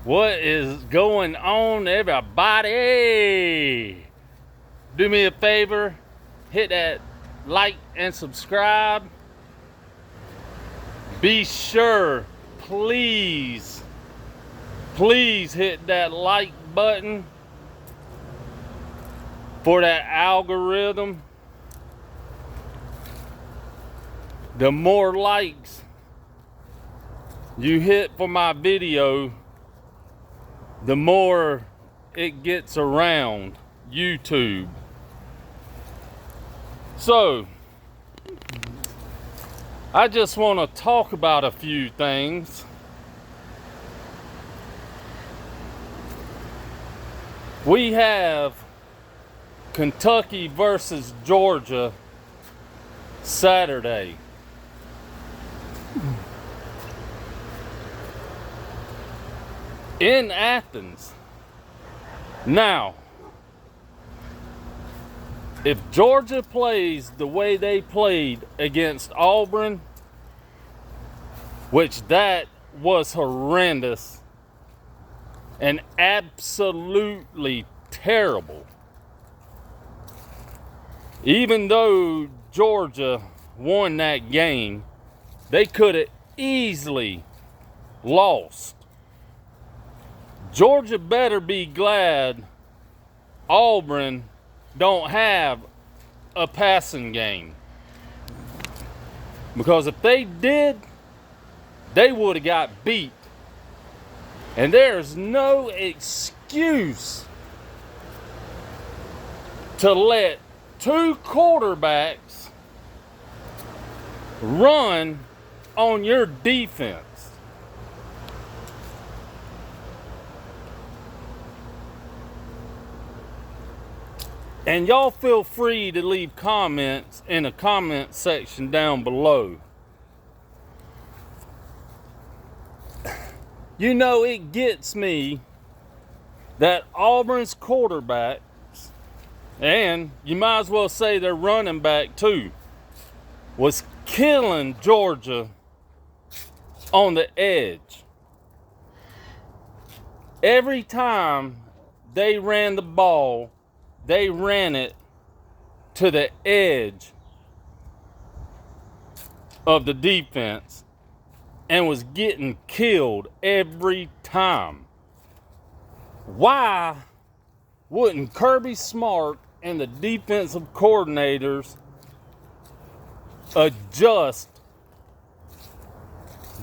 What is going on, everybody? Do me a favor, hit that like and subscribe. Be sure, please hit that like button for that algorithm. The more likes you hit for my video, the more it gets around YouTube. So, I just want to talk about a few things. We have Kentucky versus Georgia Saturday. In Athens. Now, if Georgia plays the way they played against Auburn, which that was horrendous and absolutely terrible, even though Georgia won that game, they could have easily lost. Georgia better be glad Auburn don't have a passing game. Because if they did, they would have got beat. And there's no excuse to let two quarterbacks run on your defense. And y'all feel free to leave comments in the comment section down below. You know, it gets me that Auburn's quarterbacks, and you might as well say their running back too, was killing Georgia on the edge. Every time they ran the ball, they ran it to the edge of the defense and was getting killed every time. Why wouldn't Kirby Smart and the defensive coordinators adjust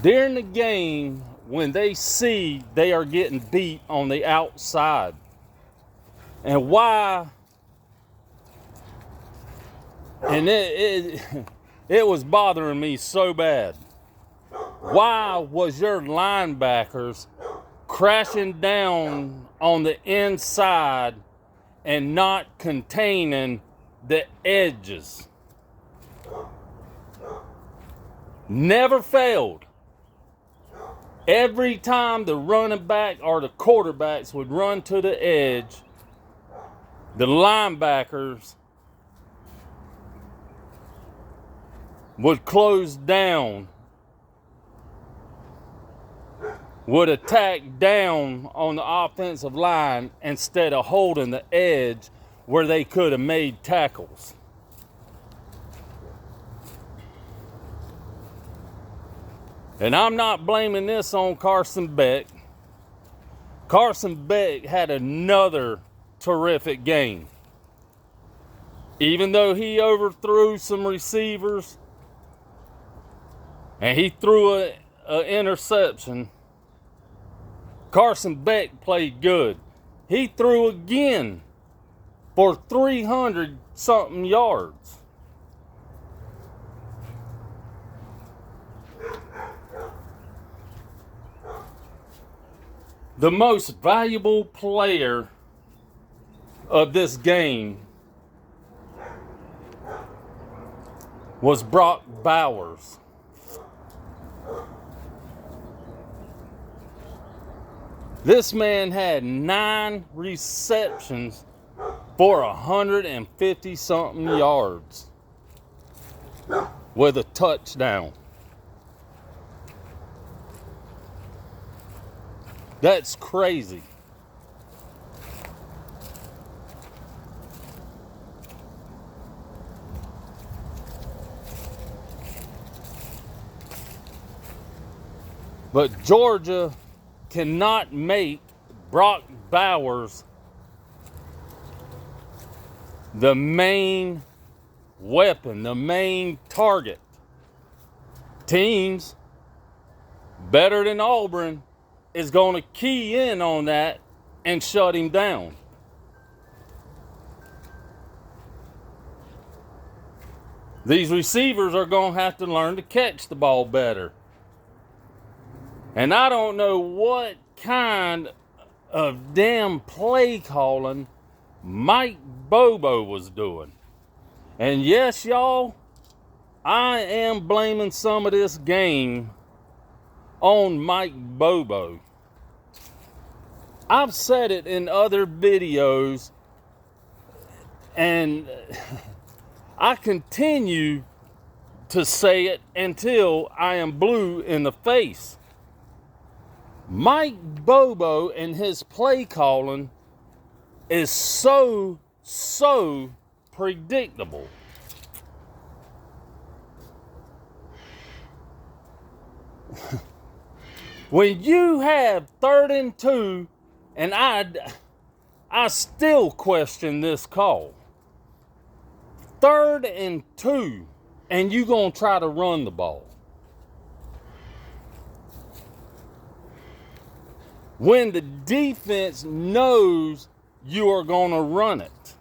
during the game when they see they are getting beat on the outside? And why, and it was bothering me so bad. Why was your linebackers crashing down on the inside and not containing the edges? Never failed. Every time the running back or the quarterbacks would run to the edge, the linebackers would close down, would attack down on the offensive line instead of holding the edge where they could have made tackles. And I'm not blaming this on Carson Beck. Carson Beck had another terrific game. Even though he overthrew some receivers and he threw an interception, Carson Beck played good. He threw again for 300 something yards. The most valuable player of this game was Brock Bowers. This man had 9 receptions for 150 something yards with a touchdown. That's crazy. But Georgia cannot make Brock Bowers the main weapon, the main target. Teams better than Auburn is going to key in on that and shut him down. These receivers are going to have to learn to catch the ball better. And I don't know what kind of damn play calling Mike Bobo was doing. And yes, y'all, I am blaming some of this game on Mike Bobo. I've said it in other videos, and I continue to say it until I am blue in the face. Mike Bobo and his play calling is so predictable. When you have 3rd and 2, and I still question this call. 3rd and 2, and you gonna try to run the ball. When the defense knows you are gonna run it.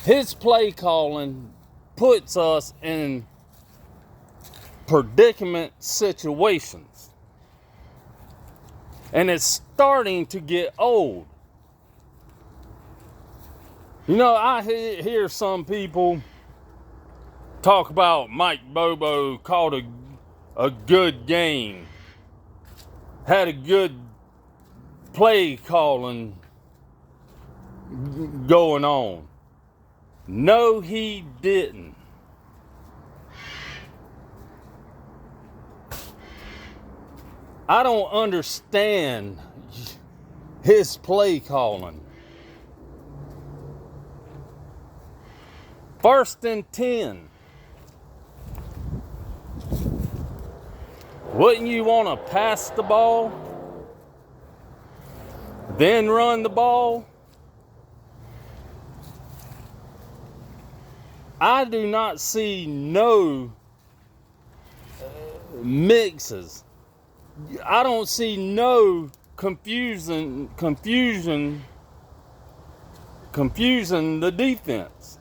His play calling puts us in predicament situations. And it's starting to get old. You know, I hear some people talk about Mike Bobo called a good game, had a good play calling going on. No, he didn't. I don't understand his play calling. 1st and 10. Wouldn't you want to pass the ball, then run the ball? I do not see no mixes. I don't see no confusing the defense.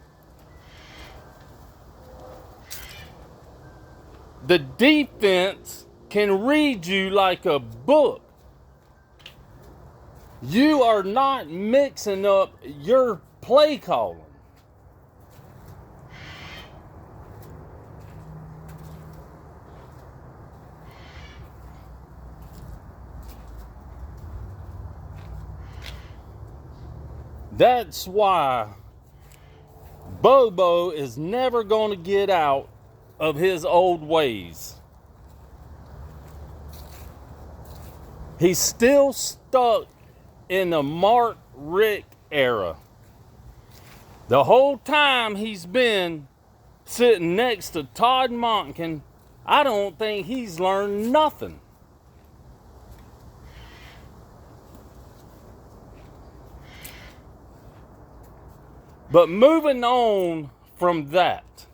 The defense can read you like a book. You are not mixing up your play calling. That's why Bobo is never going to get out of his old ways. He's still stuck in the Mark Richt era. The whole time he's been sitting next to Todd Monken, I don't think he's learned nothing. But moving on from that,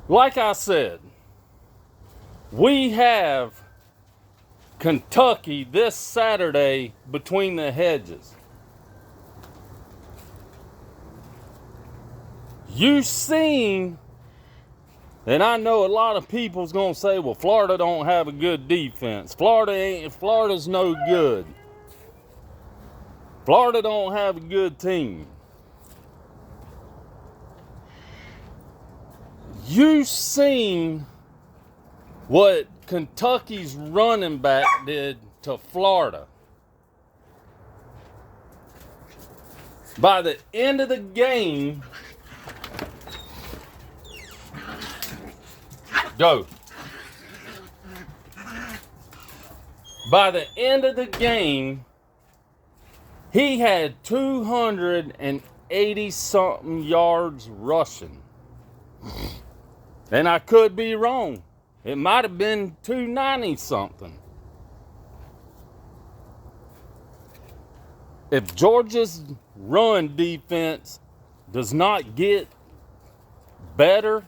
like I said, we have Kentucky this Saturday between the hedges. You've seen, and I know a lot of people's gonna say, well, Florida don't have a good defense. Florida's no good. Florida don't have a good team. You've seen what Kentucky's running back did to Florida. By the end of the game, go. By the end of the game, he had 280 something yards rushing. And I could be wrong. It might have been 290 something. If Georgia's run defense does not get better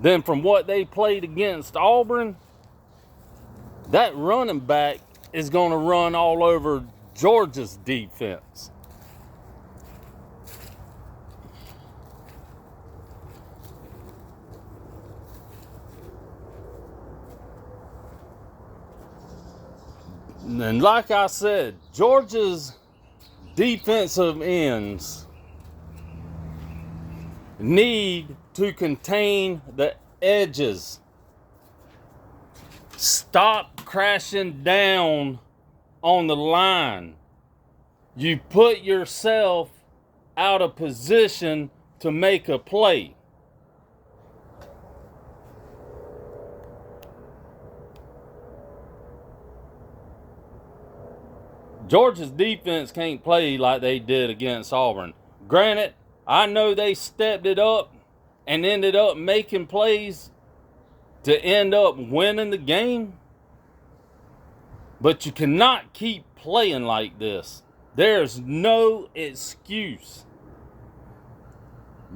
than from what they played against Auburn, that running back is going to run all over Georgia's defense. And like I said, Georgia's defensive ends need to contain the edges. Stop crashing down on the line. You put yourself out of position to make a play. Georgia's defense can't play like they did against Auburn. Granted, I know they stepped it up and ended up making plays to end up winning the game. But you cannot keep playing like this. There's no excuse.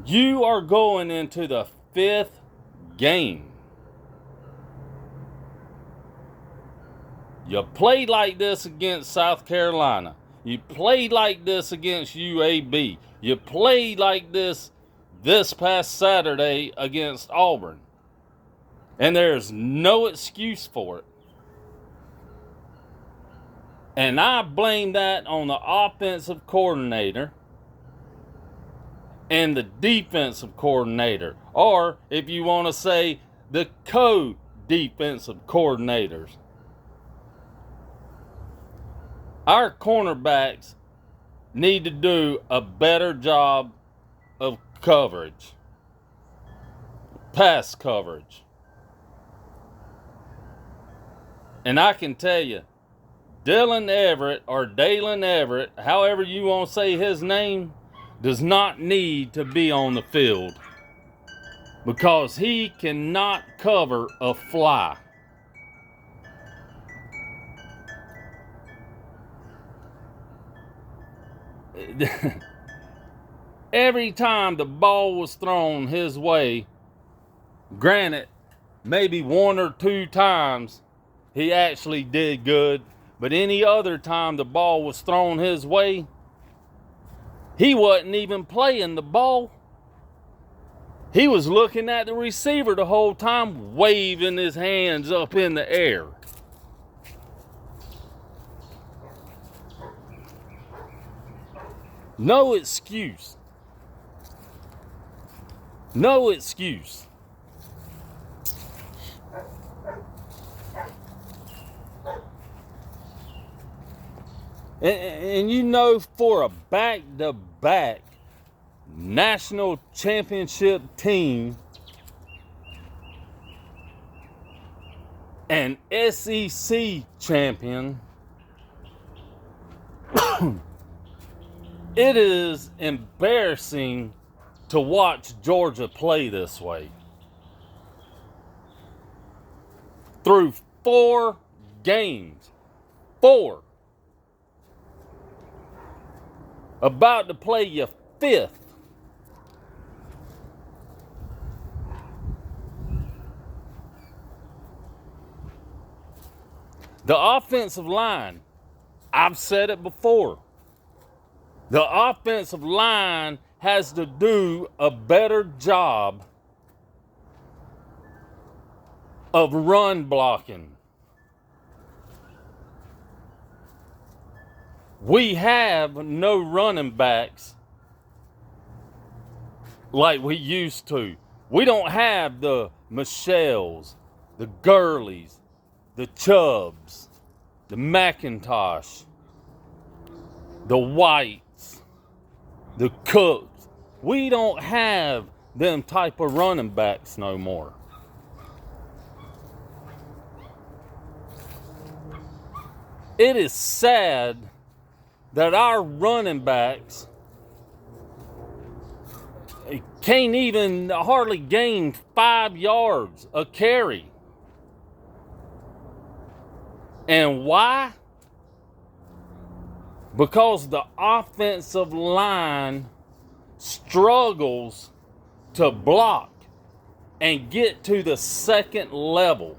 You are going into the 5th game. You played like this against South Carolina. You played like this against UAB. You played like this past Saturday against Auburn. And there's no excuse for it. And I blame that on the offensive coordinator and the defensive coordinator. Or if you want to say the co-defensive coordinators. Our cornerbacks need to do a better job of coverage. Pass coverage. And I can tell you, Dalen Everett, or Dalen Everett, however you want to say his name, does not need to be on the field. Because he cannot cover a fly. Every time the ball was thrown his way, granted, maybe 1 or 2 times he actually did good, but any other time the ball was thrown his way, he wasn't even playing the ball. He was looking at the receiver the whole time, waving his hands up in the air. No excuse. No excuse. And you know, for a back-to-back national championship team, an SEC champion, it is embarrassing to watch Georgia play this way. Through 4 games. 4. About to play your 5th. The offensive line, I've said it before. The offensive line has to do a better job of run blocking. We have no running backs like we used to. We don't have the Michelles, the Gurleys, the Chubbs, the McIntosh, the Whites, the Cooks. We don't have them type of running backs no more. it is sad that our running backs can't even hardly gain 5 yards a carry. And why? Because the offensive line struggles to block and get to the second level.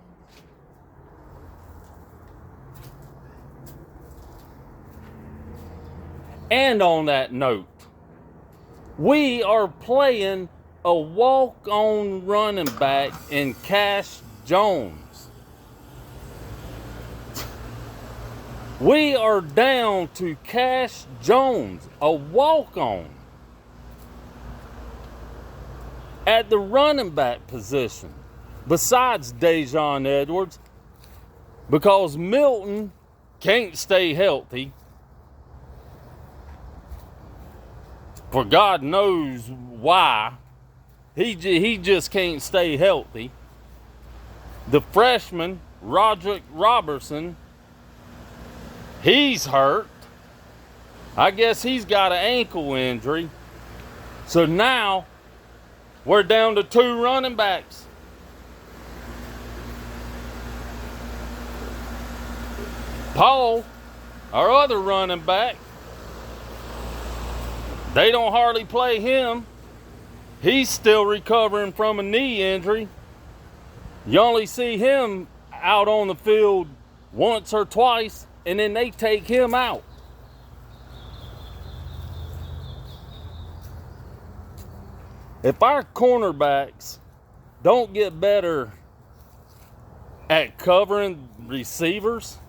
And on that note, we are playing a walk-on running back in Cash Jones. We are down to Cash Jones, a walk-on, at the running back position, besides Dejon Edwards, because Milton can't stay healthy. For God knows why. He just can't stay healthy. The freshman, Roderick Robertson, he's hurt. I guess he's got an ankle injury. So now we're down to 2 running backs. Paul, our other running back, they don't hardly play him. He's still recovering from a knee injury. You only see him out on the field once or twice, and then they take him out. If our cornerbacks don't get better at covering receivers,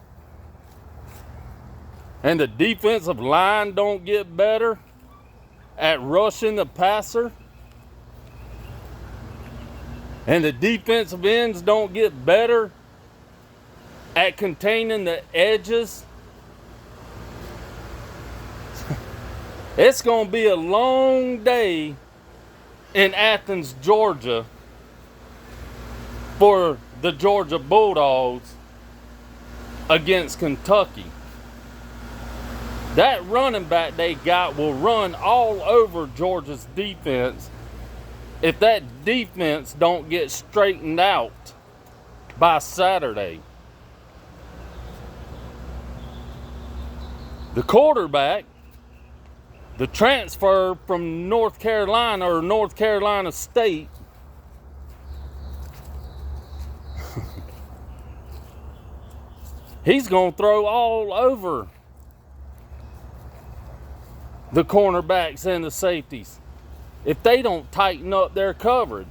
and the defensive line don't get better at rushing the passer, and the defensive ends don't get better at containing the edges, it's going to be a long day in Athens, Georgia for the Georgia Bulldogs against Kentucky. That running back they got will run all over Georgia's defense if that defense don't get straightened out by Saturday. The quarterback, the transfer from North Carolina or North Carolina State, he's going to throw all over the cornerbacks and the safeties if they don't tighten up their coverage.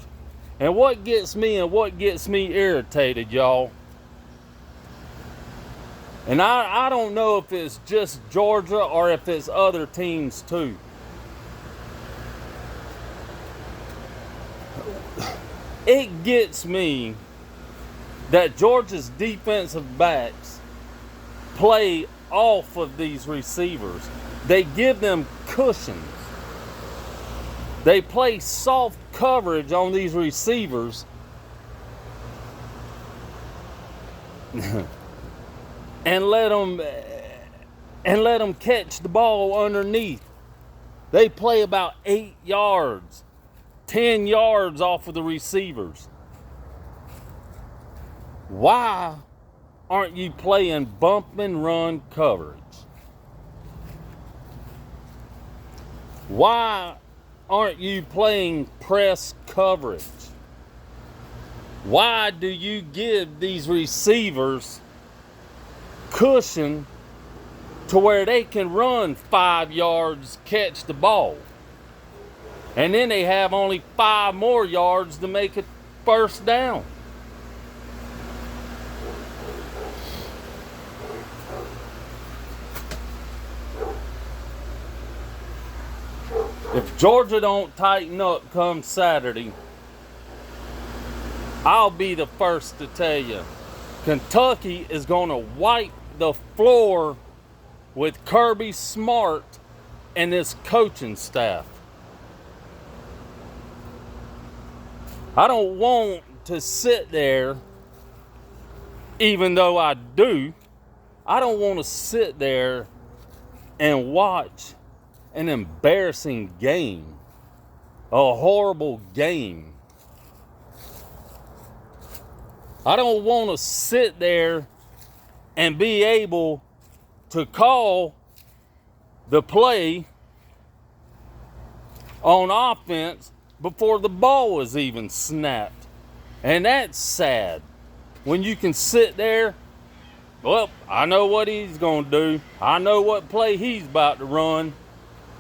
And what gets me irritated, y'all, and I don't know if it's just Georgia or if it's other teams too. It gets me that Georgia's defensive backs play off of these receivers. They give them cushions. They play soft coverage on these receivers and let them catch the ball underneath. They play about 8 yards, 10 yards off of the receivers. Why aren't you playing bump and run coverage? Why aren't you playing press coverage? Why do you give these receivers cushion to where they can run 5 yards, catch the ball, and then they have only 5 more yards to make it first down? If Georgia don't tighten up come Saturday, I'll be the first to tell you, Kentucky is going to wipe the floor with Kirby Smart and his coaching staff. I don't want to sit there, even though I do, I don't want to sit there and watch an embarrassing game, a horrible game. I don't want to sit there and be able to call the play on offense before the ball is even snapped. And that's sad. When you can sit there, well, I know what he's going to do. I know what play he's about to run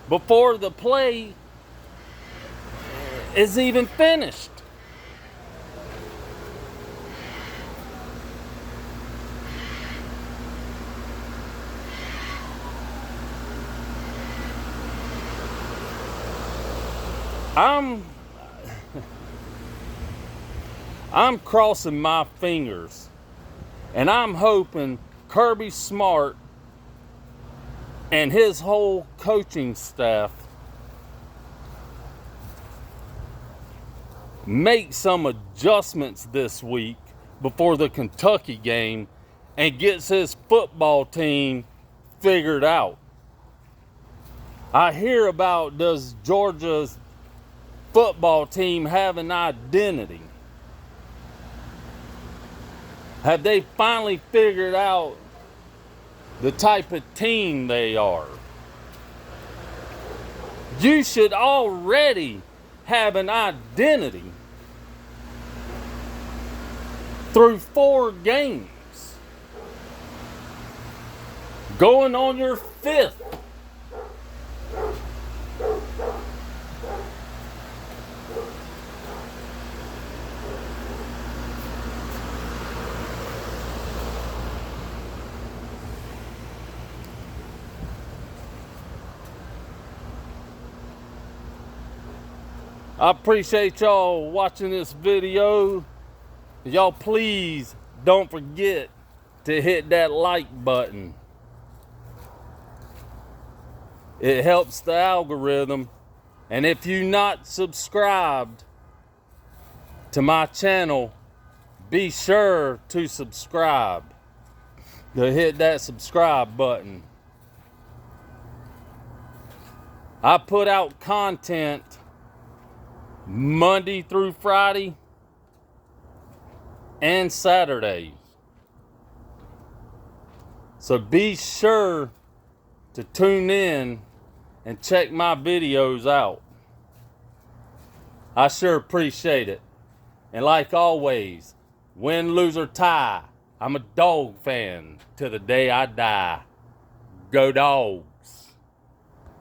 before the play is even finished. I'm crossing my fingers, and I'm hoping Kirby Smart and his whole coaching staff make some adjustments this week before the Kentucky game and gets his football team figured out. I hear about, does Georgia's football team have an identity? Have they finally figured out the type of team they are? You should already have an identity through 4 games, going on your 5th. I appreciate y'all watching this video. Y'all please don't forget to hit that like button. It helps the algorithm. And if you're not subscribed to my channel, be sure to subscribe. To hit that subscribe button. I put out content Monday through Friday and Saturdays. So be sure to tune in and check my videos out. I sure appreciate it. And like always, win, lose, or tie, I'm a dog fan till the day I die. Go Dogs.